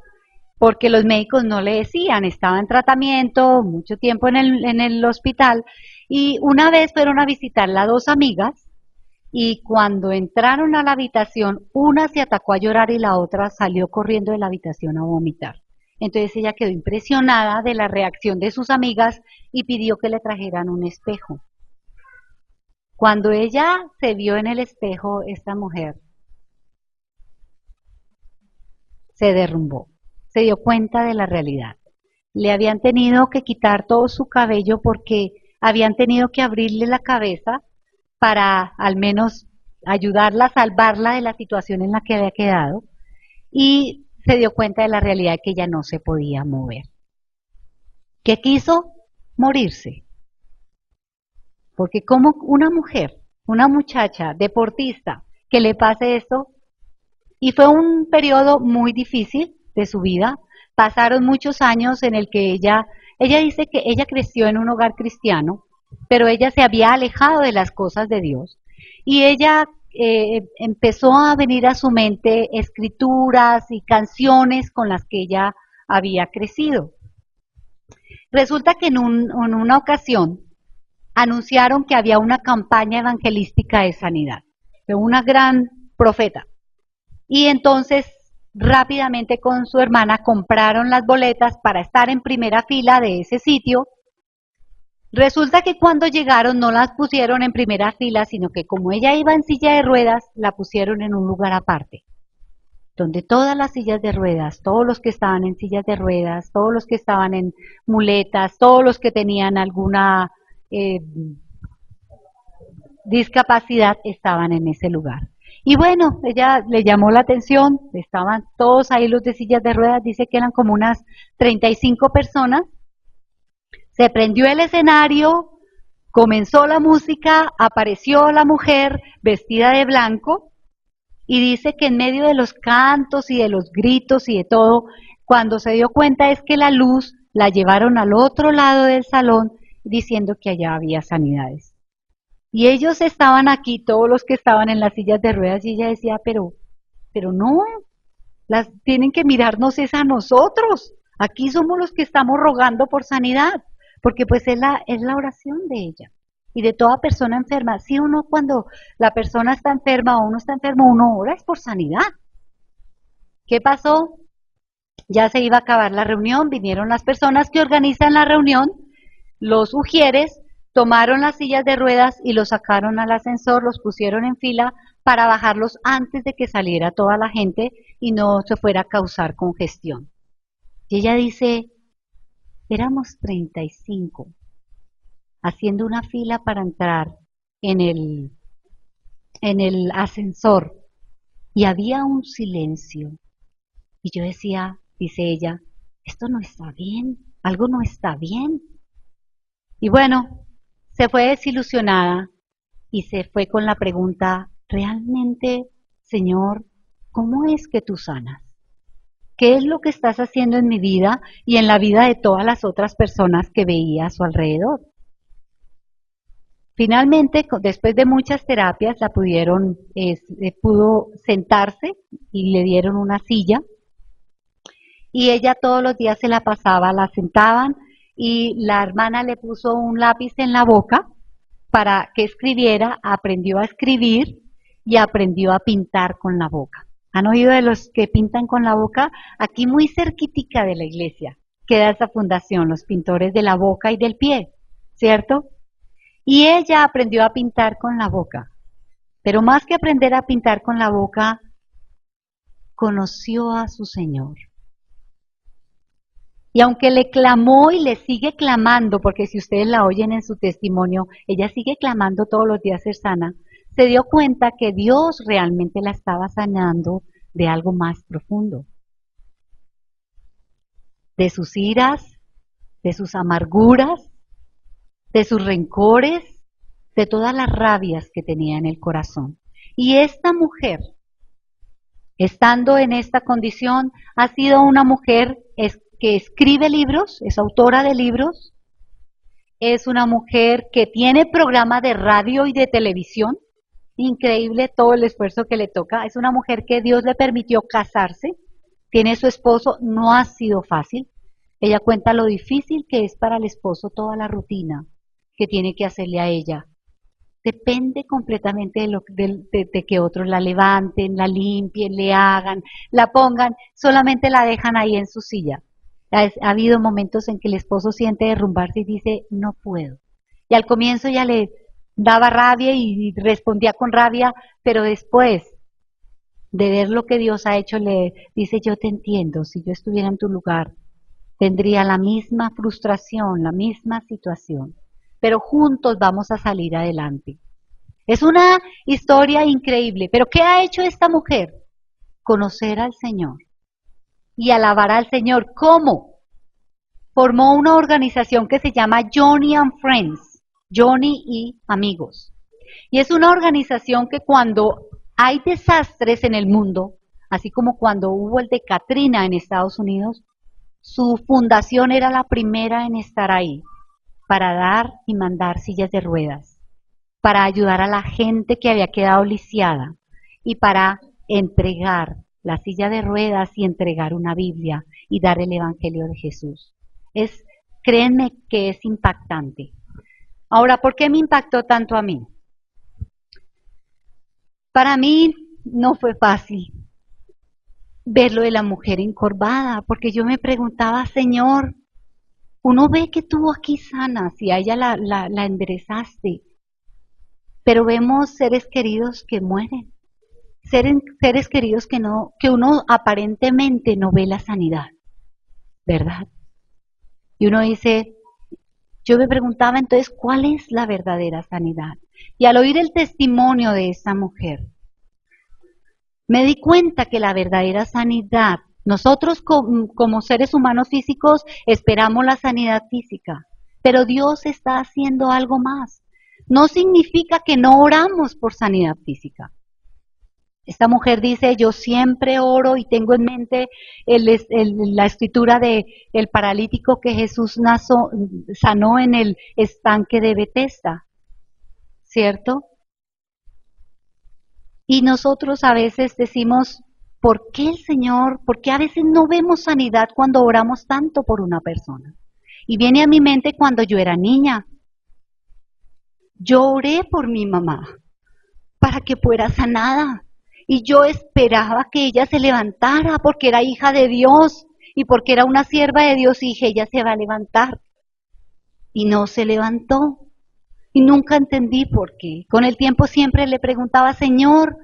porque los médicos no le decían, estaba en tratamiento, mucho tiempo en el hospital, y una vez fueron a visitarla dos amigas, y cuando entraron a la habitación, una se atacó a llorar y la otra salió corriendo de la habitación a vomitar. Entonces ella quedó impresionada de la reacción de sus amigas y pidió que le trajeran un espejo. Cuando ella se vio en el espejo, esta mujer se derrumbó, se dio cuenta de la realidad. Le habían tenido que quitar todo su cabello porque habían tenido que abrirle la cabeza para al menos ayudarla, salvarla de la situación en la que había quedado, y se dio cuenta de la realidad de que ella no se podía mover. ¿Qué quiso? Morirse. Porque como una mujer, una muchacha deportista, que le pase esto, y fue un periodo muy difícil de su vida. Pasaron muchos años en el que ella dice que ella creció en un hogar cristiano, pero ella se había alejado de las cosas de Dios. Y ella empezó a venir a su mente escrituras y canciones con las que ella había crecido. Resulta que en una ocasión anunciaron que había una campaña evangelística de sanidad, de una gran profeta. Y entonces rápidamente con su hermana compraron las boletas para estar en primera fila de ese sitio. Resulta que cuando llegaron no las pusieron en primera fila, sino que como ella iba en silla de ruedas, la pusieron en un lugar aparte, donde todas las sillas de ruedas, todos los que estaban en sillas de ruedas, todos los que estaban en muletas, todos los que tenían alguna discapacidad estaban en ese lugar. Y bueno, ella le llamó la atención, estaban todos ahí los de sillas de ruedas, dice que eran como unas 35 personas. Se prendió el escenario, comenzó la música, apareció la mujer vestida de blanco y dice que en medio de los cantos y de los gritos y de todo, cuando se dio cuenta es que la luz la llevaron al otro lado del salón diciendo que allá había sanidades. Y ellos estaban aquí, todos los que estaban en las sillas de ruedas, y ella decía, pero no, las tienen que mirarnos es a nosotros. Aquí somos los que estamos rogando por sanidad, porque pues es la oración de ella y de toda persona enferma. Si uno cuando la persona está enferma o uno está enfermo, uno ora es por sanidad. ¿Qué pasó? Ya se iba a acabar la reunión, vinieron las personas que organizan la reunión, los ujieres, tomaron las sillas de ruedas y los sacaron al ascensor, los pusieron en fila para bajarlos antes de que saliera toda la gente y no se fuera a causar congestión. Y ella dice, éramos 35, haciendo una fila para entrar en el ascensor y había un silencio. Y yo decía, dice ella, esto no está bien, algo no está bien. Y bueno, se fue desilusionada y se fue con la pregunta, ¿realmente, Señor, cómo es que tú sanas? ¿Qué es lo que estás haciendo en mi vida y en la vida de todas las otras personas que veía a su alrededor? Finalmente, después de muchas terapias, pudo sentarse y le dieron una silla. Y ella todos los días se la pasaba, la sentaban y la hermana le puso un lápiz en la boca para que escribiera, aprendió a escribir y aprendió a pintar con la boca. ¿Han oído de los que pintan con la boca? Aquí muy cerquitica de la iglesia queda esa fundación, los pintores de la boca y del pie, ¿cierto? Y ella aprendió a pintar con la boca, pero más que aprender a pintar con la boca, conoció a su Señor. Y aunque le clamó y le sigue clamando, porque si ustedes la oyen en su testimonio, ella sigue clamando todos los días ser sana, se dio cuenta que Dios realmente la estaba sanando de algo más profundo. De sus iras, de sus amarguras, de sus rencores, de todas las rabias que tenía en el corazón. Y esta mujer, estando en esta condición, ha sido una mujer que escribe libros, es autora de libros, es una mujer que tiene programa de radio y de televisión, increíble todo el esfuerzo que le toca, es una mujer que Dios le permitió casarse, tiene su esposo, no ha sido fácil. Ella cuenta lo difícil que es para el esposo toda la rutina que tiene que hacerle a ella. Depende completamente de que otros la levanten, la limpien, le hagan, la pongan, solamente la dejan ahí en su silla. Ha habido momentos en que el esposo siente derrumbarse y dice, no puedo. Y al comienzo ya le daba rabia y respondía con rabia, pero después de ver lo que Dios ha hecho, le dice, yo te entiendo, si yo estuviera en tu lugar, tendría la misma frustración, la misma situación, pero juntos vamos a salir adelante. Es una historia increíble, pero ¿qué ha hecho esta mujer? Conocer al Señor y alabar al Señor. ¿Cómo? Formó una organización que se llama Joni and Friends, Joni y amigos. Y es una organización que cuando hay desastres en el mundo, así como cuando hubo el de Katrina en Estados Unidos, su fundación era la primera en estar ahí para dar y mandar sillas de ruedas, para ayudar a la gente que había quedado lisiada y para entregar la silla de ruedas y entregar una Biblia y dar el Evangelio de Jesús. Créanme que es impactante. Ahora, ¿por qué me impactó tanto a mí? Para mí no fue fácil ver lo de la mujer encorvada, porque yo me preguntaba, Señor, uno ve que tú aquí sanas y a ella la enderezaste, pero vemos seres queridos que mueren, seres queridos que uno aparentemente no ve la sanidad, ¿verdad? Y uno dice, yo me preguntaba entonces, ¿cuál es la verdadera sanidad? Y al oír el testimonio de esta mujer, me di cuenta que la verdadera sanidad, nosotros como seres humanos físicos esperamos la sanidad física, pero Dios está haciendo algo más. No significa que no oramos por sanidad física. Esta mujer dice, yo siempre oro y tengo en mente la escritura de el paralítico que Jesús sanó en el estanque de Betesda, ¿cierto? Y nosotros a veces decimos, ¿por qué el Señor? ¿Por qué a veces no vemos sanidad cuando oramos tanto por una persona? Y viene a mi mente cuando yo era niña. Yo oré por mi mamá para que fuera sanada. Y yo esperaba que ella se levantara porque era hija de Dios y porque era una sierva de Dios y dije, ella se va a levantar. Y no se levantó. Y nunca entendí por qué. Con el tiempo siempre le preguntaba, Señor,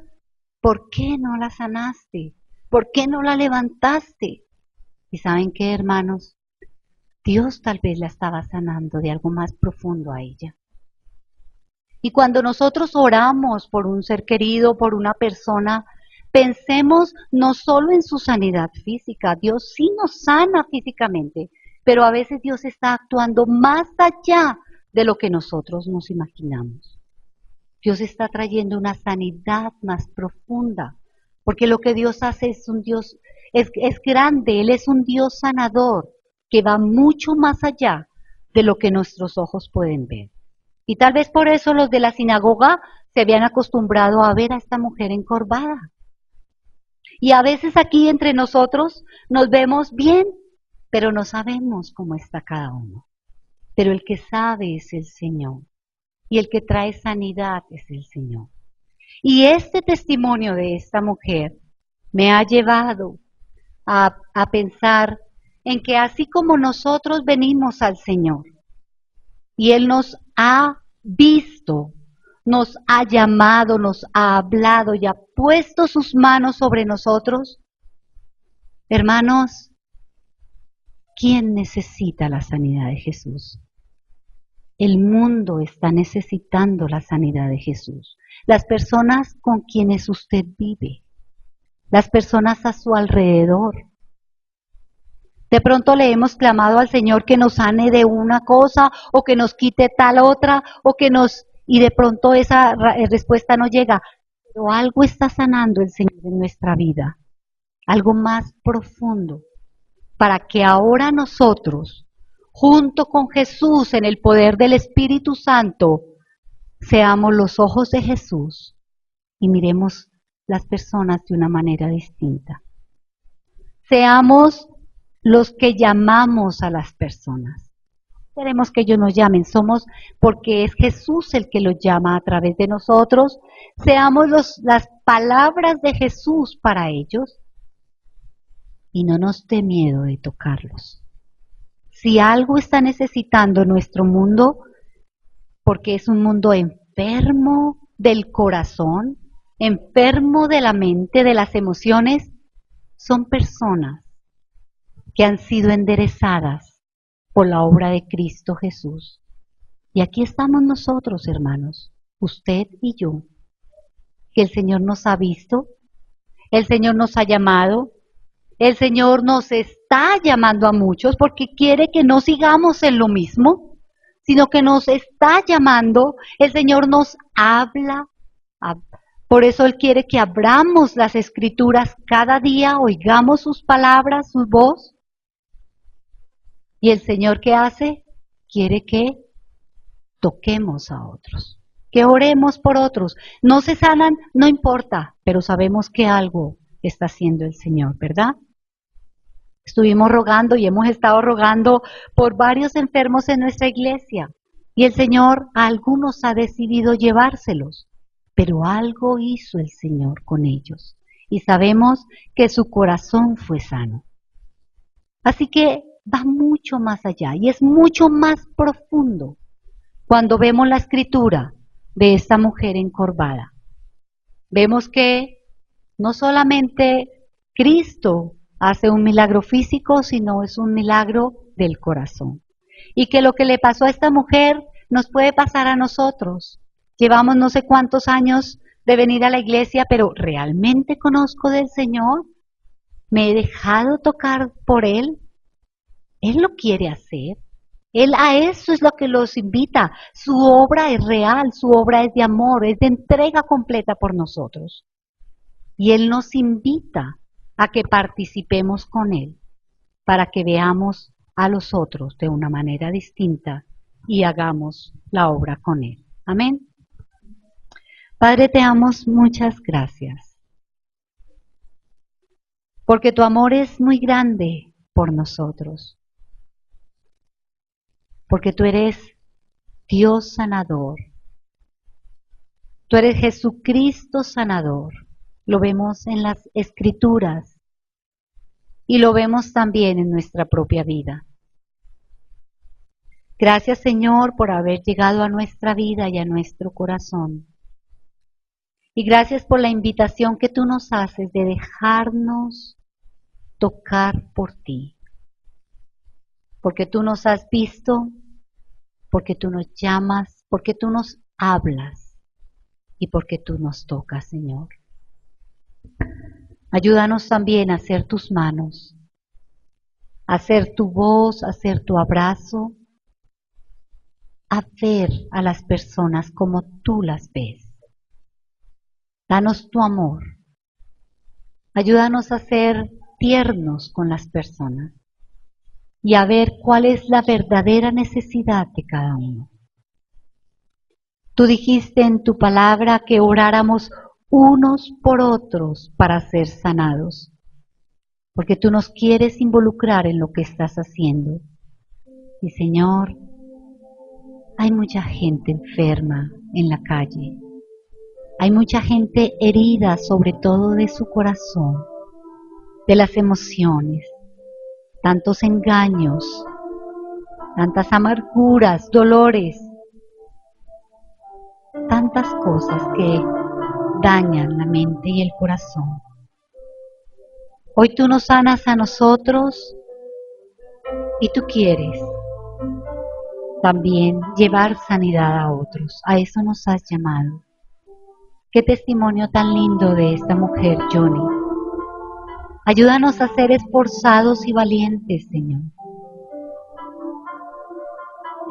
¿por qué no la sanaste? ¿Por qué no la levantaste? ¿Y saben qué, hermanos? Dios tal vez la estaba sanando de algo más profundo a ella. Y cuando nosotros oramos por un ser querido, por una persona, pensemos no solo en su sanidad física. Dios sí nos sana físicamente, pero a veces Dios está actuando más allá de lo que nosotros nos imaginamos. Dios está trayendo una sanidad más profunda, porque lo que Dios hace es un Dios, es grande, Él es un Dios sanador, que va mucho más allá de lo que nuestros ojos pueden ver. Y tal vez por eso los de la sinagoga se habían acostumbrado a ver a esta mujer encorvada. Y a veces aquí entre nosotros nos vemos bien, pero no sabemos cómo está cada uno. Pero el que sabe es el Señor. Y el que trae sanidad es el Señor. Y este testimonio de esta mujer me ha llevado a pensar en que así como nosotros venimos al Señor y Él nos ha visto, nos ha llamado, nos ha hablado y ha puesto sus manos sobre nosotros, hermanos, ¿quién necesita la sanidad de Jesús? El mundo está necesitando la sanidad de Jesús. Las personas con quienes usted vive, las personas a su alrededor. De pronto le hemos clamado al Señor que nos sane de una cosa o que nos quite tal otra y de pronto esa respuesta no llega. Pero algo está sanando el Señor en nuestra vida, algo más profundo, para que ahora nosotros, junto con Jesús en el poder del Espíritu Santo, seamos los ojos de Jesús y miremos las personas de una manera distinta. seamos los que llamamos a las personas. Queremos que ellos nos llamen, somos porque es Jesús el que los llama a través de nosotros. Seamos las palabras de Jesús para ellos y no nos dé miedo de tocarlos. Si algo está necesitando nuestro mundo, porque es un mundo enfermo del corazón, enfermo de la mente, de las emociones, son personas que han sido enderezadas por la obra de Cristo Jesús. Y aquí estamos nosotros, hermanos, usted y yo, que el Señor nos ha visto, el Señor nos ha llamado, el Señor nos está llamando a muchos porque quiere que no sigamos en lo mismo, sino que nos está llamando, el Señor nos habla. Por eso Él quiere que abramos las Escrituras cada día, oigamos sus palabras, su voz. Y el Señor, ¿qué hace? Quiere que toquemos a otros, que oremos por otros. No se sanan, no importa, pero sabemos que algo está haciendo el Señor, ¿verdad? Estuvimos rogando y hemos estado rogando por varios enfermos en nuestra iglesia. Y el Señor a algunos ha decidido llevárselos, pero algo hizo el Señor con ellos. Y sabemos que su corazón fue sano. Así que va mucho más allá y es mucho más profundo cuando vemos la escritura de esta mujer encorvada. Vemos que no solamente Cristo hace un milagro físico, sino es un milagro del corazón. Y que lo que le pasó a esta mujer nos puede pasar a nosotros. Llevamos no sé cuántos años de venir a la iglesia, pero ¿realmente conozco del Señor? ¿Me he dejado tocar por Él? Él lo quiere hacer. Él a eso es lo que los invita. Su obra es real, su obra es de amor, es de entrega completa por nosotros. Y Él nos invita a que participemos con Él para que veamos a los otros de una manera distinta y hagamos la obra con Él. Amén. Padre, te damos muchas gracias porque tu amor es muy grande por nosotros. Porque tú eres Dios sanador. Tú eres Jesucristo sanador. Lo vemos en las Escrituras y lo vemos también en nuestra propia vida. Gracias, Señor, por haber llegado a nuestra vida y a nuestro corazón. Y gracias por la invitación que tú nos haces de dejarnos tocar por ti. Porque tú nos has visto, porque tú nos llamas, porque tú nos hablas y porque tú nos tocas, Señor. Ayúdanos también a ser tus manos, a ser tu voz, a ser tu abrazo, a ver a las personas como tú las ves. Danos tu amor. Ayúdanos a ser tiernos con las personas y a ver cuál es la verdadera necesidad de cada uno. Tú dijiste en tu palabra que oráramos unos por otros para ser sanados, porque tú nos quieres involucrar en lo que estás haciendo. Y Señor, hay mucha gente enferma en la calle, hay mucha gente herida sobre todo de su corazón, de las emociones, tantos engaños, tantas amarguras, dolores, tantas cosas que dañan la mente y el corazón. Hoy tú nos sanas a nosotros y tú quieres también llevar sanidad a otros. A eso nos has llamado. Qué testimonio tan lindo de esta mujer, Johnny. Ayúdanos a ser esforzados y valientes, Señor.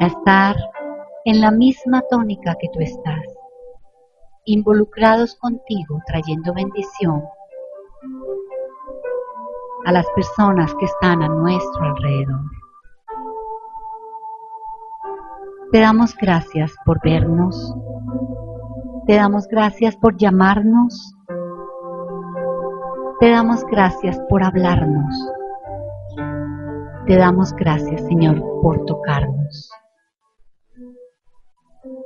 A estar en la misma tónica que tú estás, involucrados contigo, trayendo bendición a las personas que están a nuestro alrededor. Te damos gracias por vernos, te damos gracias por llamarnos Te damos gracias por hablarnos. Te damos gracias, Señor, por tocarnos.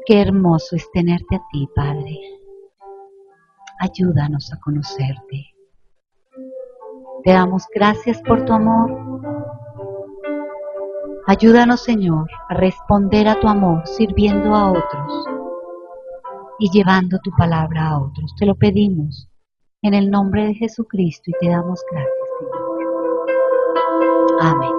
Qué hermoso es tenerte a ti, Padre. Ayúdanos a conocerte. Te damos gracias por tu amor. Ayúdanos, Señor, a responder a tu amor sirviendo a otros y llevando tu palabra a otros. Te lo pedimos en el nombre de Jesucristo y te damos gracias, Señor. Amén.